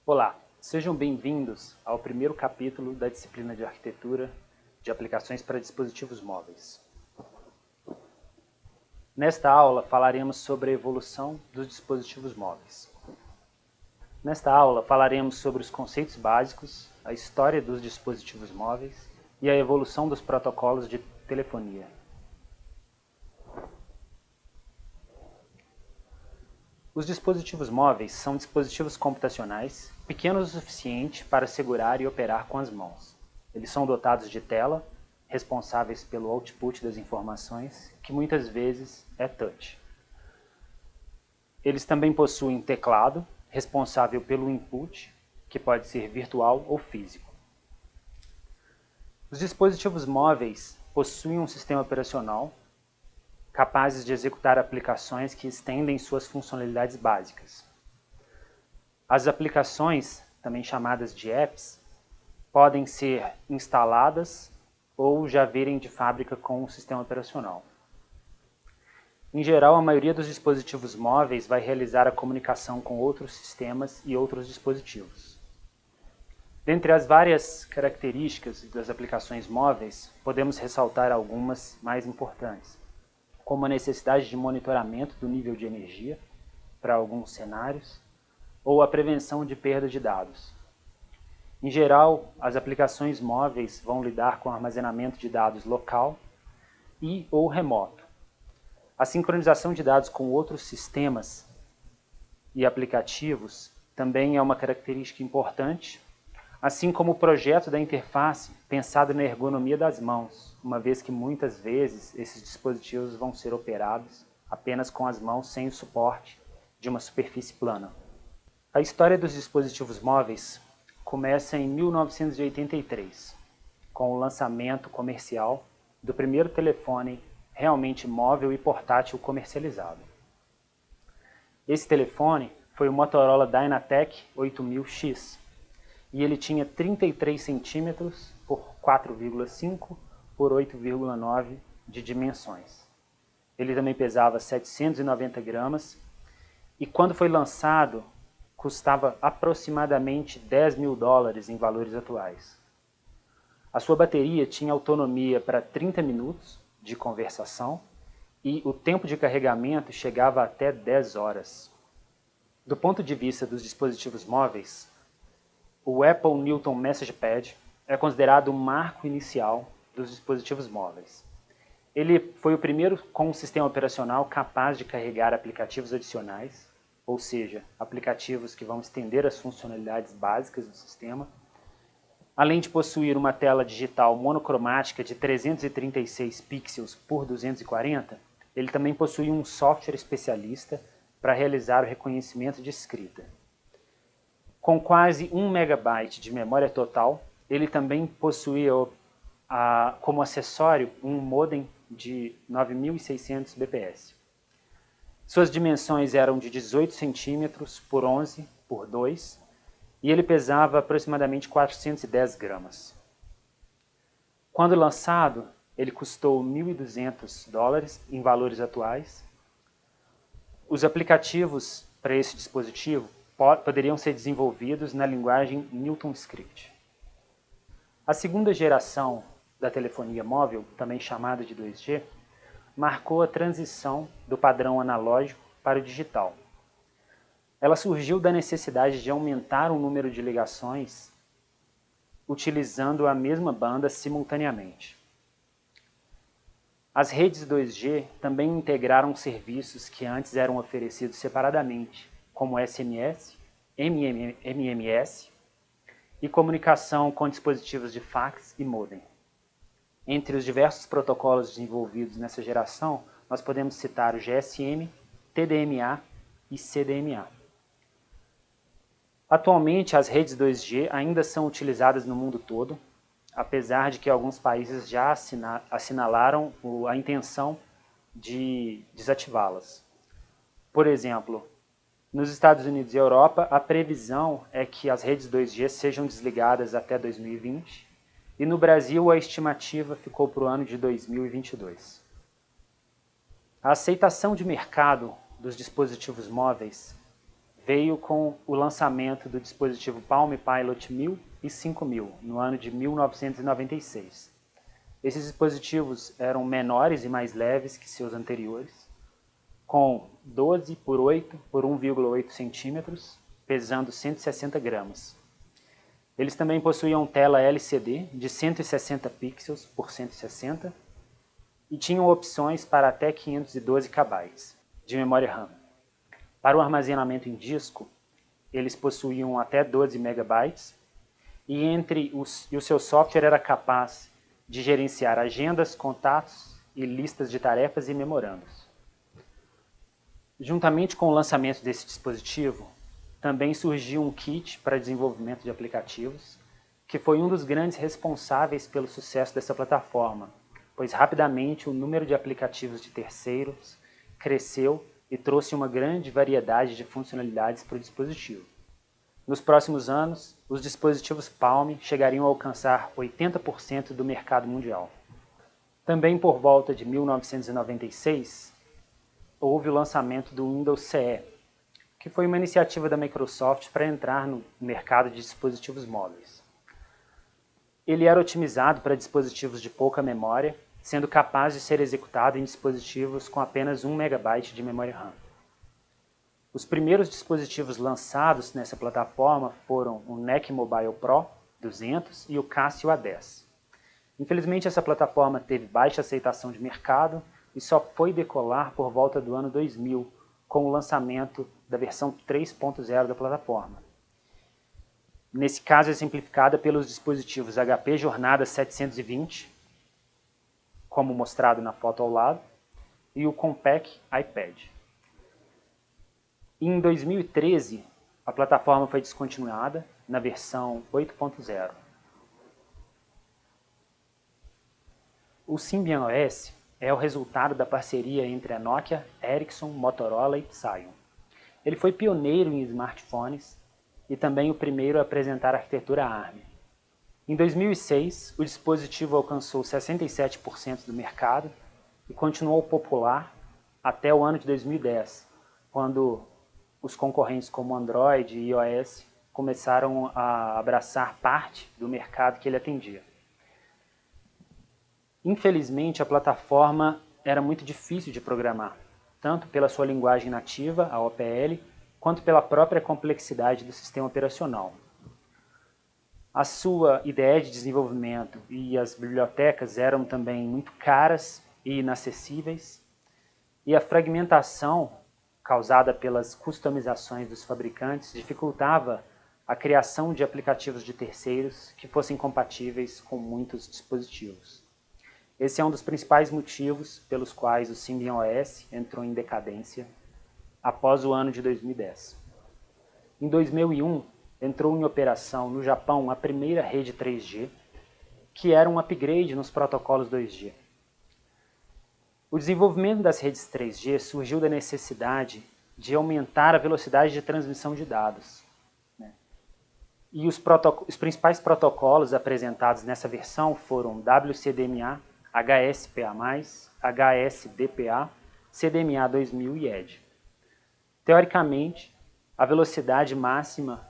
Olá, sejam bem-vindos ao primeiro capítulo da disciplina de Arquitetura de Aplicações para Dispositivos Móveis. Nesta aula falaremos sobre a evolução dos dispositivos móveis. Nesta aula falaremos sobre os conceitos básicos, a história dos dispositivos móveis e a evolução dos protocolos de telefonia. Os dispositivos móveis são dispositivos computacionais pequenos o suficiente para segurar e operar com as mãos. Eles são dotados de tela, responsáveis pelo output das informações, que muitas vezes é touch. Eles também possuem teclado, responsável pelo input, que pode ser virtual ou físico. Os dispositivos móveis possuem um sistema operacional capazes de executar aplicações que estendem suas funcionalidades básicas. As aplicações, também chamadas de apps, podem ser instaladas ou já virem de fábrica com o sistema operacional. Em geral, a maioria dos dispositivos móveis vai realizar a comunicação com outros sistemas e outros dispositivos. Dentre as várias características das aplicações móveis, podemos ressaltar algumas mais importantes, como a necessidade de monitoramento do nível de energia para alguns cenários, ou a prevenção de perda de dados. Em geral, as aplicações móveis vão lidar com armazenamento de dados local e ou remoto. A sincronização de dados com outros sistemas e aplicativos também é uma característica importante, assim como o projeto da interface pensado na ergonomia das mãos, uma vez que muitas vezes esses dispositivos vão ser operados apenas com as mãos sem o suporte de uma superfície plana. A história dos dispositivos móveis começa em 1983, com o lançamento comercial do primeiro telefone realmente móvel e portátil comercializado. Esse telefone foi o Motorola Dynatec 8000X, e ele tinha 33 centímetros por 4,5 por 8,9 de dimensões. Ele também pesava 790 gramas e quando foi lançado custava aproximadamente $10.000 em valores atuais. A sua bateria tinha autonomia para 30 minutos de conversação e o tempo de carregamento chegava até 10 horas. Do ponto de vista dos dispositivos móveis, o Apple Newton Message Pad é considerado o marco inicial dos dispositivos móveis. Ele foi o primeiro com um sistema operacional capaz de carregar aplicativos adicionais, ou seja, aplicativos que vão estender as funcionalidades básicas do sistema, além de possuir uma tela digital monocromática de 336 pixels por 240, ele também possui um software especialista para realizar o reconhecimento de escrita. Com quase 1 MB de memória total, ele também possuía como acessório um modem de 9600 bps. Suas dimensões eram de 18 centímetros por 11 por 2 e ele pesava aproximadamente 410 gramas. Quando lançado, ele custou $1.200 em valores atuais. Os aplicativos para esse dispositivo poderiam ser desenvolvidos na linguagem Newton Script. A segunda geração da telefonia móvel, também chamada de 2G, marcou a transição do padrão analógico para o digital. Ela surgiu da necessidade de aumentar o número de ligações utilizando a mesma banda simultaneamente. As redes 2G também integraram serviços que antes eram oferecidos separadamente, como SMS, MMS e comunicação com dispositivos de fax e modem. Entre os diversos protocolos desenvolvidos nessa geração, nós podemos citar o GSM, TDMA e CDMA. Atualmente, as redes 2G ainda são utilizadas no mundo todo, apesar de que alguns países já assinalaram a intenção de desativá-las. Por exemplo, nos Estados Unidos e Europa, a previsão é que as redes 2G sejam desligadas até 2020, e no Brasil a estimativa ficou para o ano de 2022. A aceitação de mercado dos dispositivos móveis veio com o lançamento do dispositivo Palm Pilot 1000 e 5000, no ano de 1996. Esses dispositivos eram menores e mais leves que seus anteriores, com 12 por 8 por 1,8 centímetros, pesando 160 gramas. Eles também possuíam tela LCD de 160 pixels por 160 e tinham opções para até 512 KB de memória RAM. Para o armazenamento em disco, eles possuíam até 12 MB e o seu software era capaz de gerenciar agendas, contatos e listas de tarefas e memorandos. Juntamente com o lançamento desse dispositivo, também surgiu um kit para desenvolvimento de aplicativos, que foi um dos grandes responsáveis pelo sucesso dessa plataforma, pois rapidamente o número de aplicativos de terceiros cresceu e trouxe uma grande variedade de funcionalidades para o dispositivo. Nos próximos anos, os dispositivos Palm chegariam a alcançar 80% do mercado mundial. Também por volta de 1996, houve o lançamento do Windows CE, que foi uma iniciativa da Microsoft para entrar no mercado de dispositivos móveis. Ele era otimizado para dispositivos de pouca memória, sendo capaz de ser executado em dispositivos com apenas 1 MB de memória RAM. Os primeiros dispositivos lançados nessa plataforma foram o NEC Mobile Pro 200 e o Casio A10. Infelizmente, essa plataforma teve baixa aceitação de mercado e só foi decolar por volta do ano 2000, com o lançamento da versão 3.0 da plataforma. Nesse caso, é simplificada pelos dispositivos HP Jornada 720, como mostrado na foto ao lado, e o Compaq iPad. Em 2013, a plataforma foi descontinuada na versão 8.0. O Symbian OS é o resultado da parceria entre a Nokia, Ericsson, Motorola e Psion. Ele foi pioneiro em smartphones e também o primeiro a apresentar a arquitetura ARM. Em 2006, o dispositivo alcançou 67% do mercado e continuou popular até o ano de 2010, quando os concorrentes como Android e iOS começaram a abraçar parte do mercado que ele atendia. Infelizmente, a plataforma era muito difícil de programar, tanto pela sua linguagem nativa, a OPL, quanto pela própria complexidade do sistema operacional. A sua ideia de desenvolvimento e as bibliotecas eram também muito caras e inacessíveis, e a fragmentação causada pelas customizações dos fabricantes dificultava a criação de aplicativos de terceiros que fossem compatíveis com muitos dispositivos. Esse é um dos principais motivos pelos quais o Symbian OS entrou em decadência após o ano de 2010. Em 2001, entrou em operação no Japão a primeira rede 3G, que era um upgrade nos protocolos 2G. O desenvolvimento das redes 3G surgiu da necessidade de aumentar a velocidade de transmissão de dados. E os principais protocolos apresentados nessa versão foram WCDMA, HSPA+, HSDPA, CDMA 2000 e ED. Teoricamente, a velocidade máxima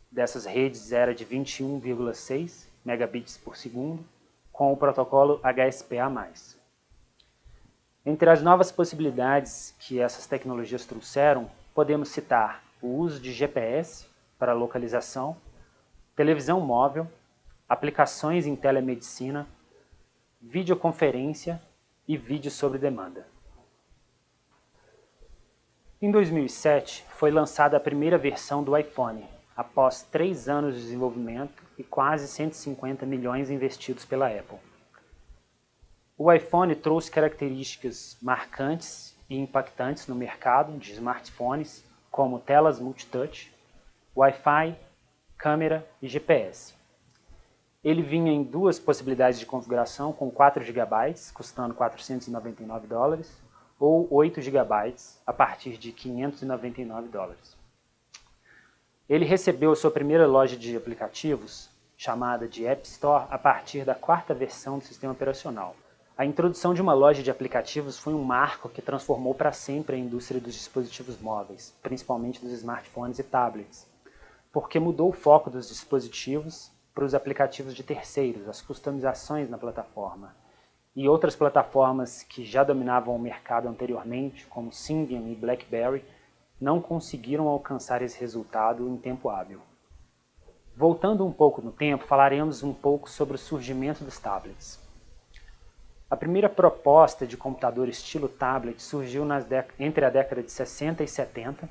dessas redes era de 21,6 megabits por segundo, com o protocolo HSPA+. Entre as novas possibilidades que essas tecnologias trouxeram, podemos citar o uso de GPS para localização, televisão móvel, aplicações em telemedicina, videoconferência e vídeo sobre demanda. Em 2007, foi lançada a primeira versão do iPhone, após 3 anos de desenvolvimento e quase 150 milhões investidos pela Apple. O iPhone trouxe características marcantes e impactantes no mercado de smartphones, como telas multitouch, Wi-Fi, câmera e GPS. Ele vinha em 2 possibilidades de configuração, com 4 GB, custando $499, ou 8 GB, a partir de $599. Ele recebeu a sua primeira loja de aplicativos, chamada de App Store, a partir da 4ª versão do sistema operacional. A introdução de uma loja de aplicativos foi um marco que transformou para sempre a indústria dos dispositivos móveis, principalmente dos smartphones e tablets, porque mudou o foco dos dispositivos para os aplicativos de terceiros, as customizações na plataforma, e outras plataformas que já dominavam o mercado anteriormente, como Symbian e BlackBerry, não conseguiram alcançar esse resultado em tempo hábil. Voltando um pouco no tempo, falaremos um pouco sobre o surgimento dos tablets. A primeira proposta de computador estilo tablet surgiu entre a década de 60 e 70,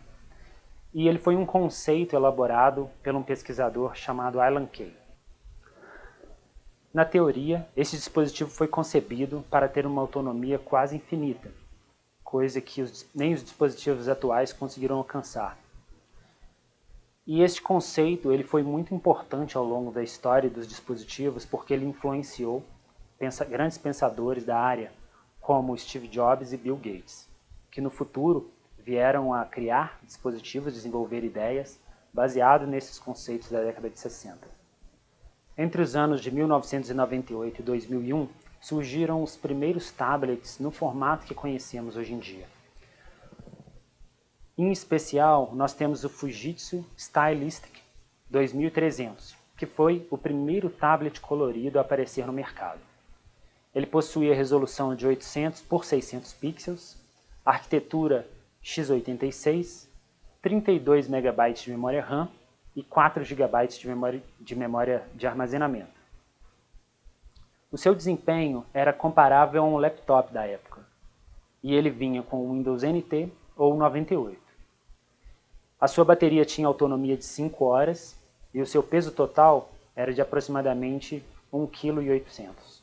e ele foi um conceito elaborado por um pesquisador chamado Alan Kay. Na teoria, esse dispositivo foi concebido para ter uma autonomia quase infinita, coisa que nem os dispositivos atuais conseguiram alcançar. E este conceito ele foi muito importante ao longo da história dos dispositivos porque ele influenciou grandes pensadores da área, como Steve Jobs e Bill Gates, que no futuro vieram a criar dispositivos, desenvolver ideias baseados nesses conceitos da década de 60. Entre os anos de 1998 e 2001, surgiram os primeiros tablets no formato que conhecemos hoje em dia. Em especial, nós temos o Fujitsu Stylistic 2300, que foi o primeiro tablet colorido a aparecer no mercado. Ele possuía resolução de 800 por 600 pixels, arquitetura x86, 32 MB de memória RAM e 4 GB de memória de armazenamento. O seu desempenho era comparável a um laptop da época, e ele vinha com o Windows NT ou 98. A sua bateria tinha autonomia de 5 horas e o seu peso total era de aproximadamente 1,8 kg.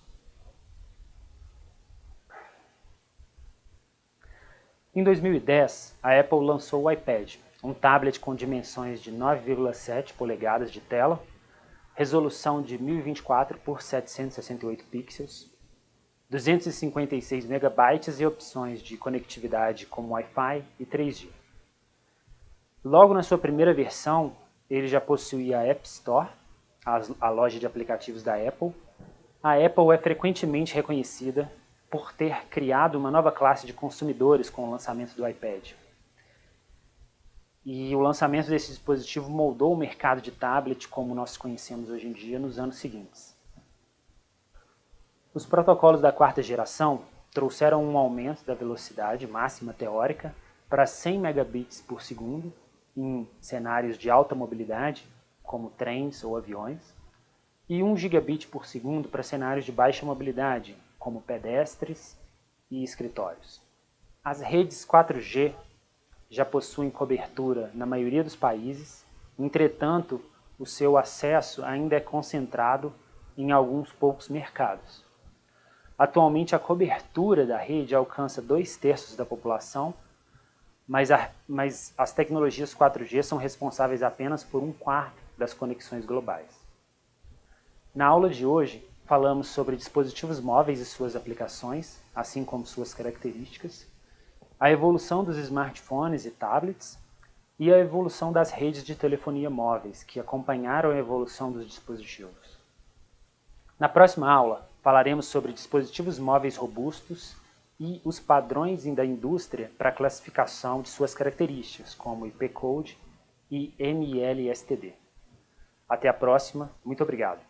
Em 2010, a Apple lançou o iPad, um tablet com dimensões de 9,7 polegadas de tela, resolução de 1024 por 768 pixels, 256 MB e opções de conectividade como Wi-Fi e 3G. Logo na sua primeira versão, ele já possuía a App Store, a loja de aplicativos da Apple. A Apple é frequentemente reconhecida por ter criado uma nova classe de consumidores com o lançamento do iPad. E o lançamento desse dispositivo moldou o mercado de tablet como nós conhecemos hoje em dia nos anos seguintes. Os protocolos da quarta geração trouxeram um aumento da velocidade máxima teórica para 100 megabits por segundo em cenários de alta mobilidade, como trens ou aviões, e 1 gigabit por segundo para cenários de baixa mobilidade, como pedestres e escritórios. As redes 4G já possuem cobertura na maioria dos países, entretanto, o seu acesso ainda é concentrado em alguns poucos mercados. Atualmente, a cobertura da rede alcança 2/3 da população, mas as tecnologias 4G são responsáveis apenas por 1/4 das conexões globais. Na aula de hoje, falamos sobre dispositivos móveis e suas aplicações, assim como suas características, a evolução dos smartphones e tablets e a evolução das redes de telefonia móveis, que acompanharam a evolução dos dispositivos. Na próxima aula, falaremos sobre dispositivos móveis robustos e os padrões da indústria para a classificação de suas características, como IP Code e NLSTD. Até a próxima, muito obrigado.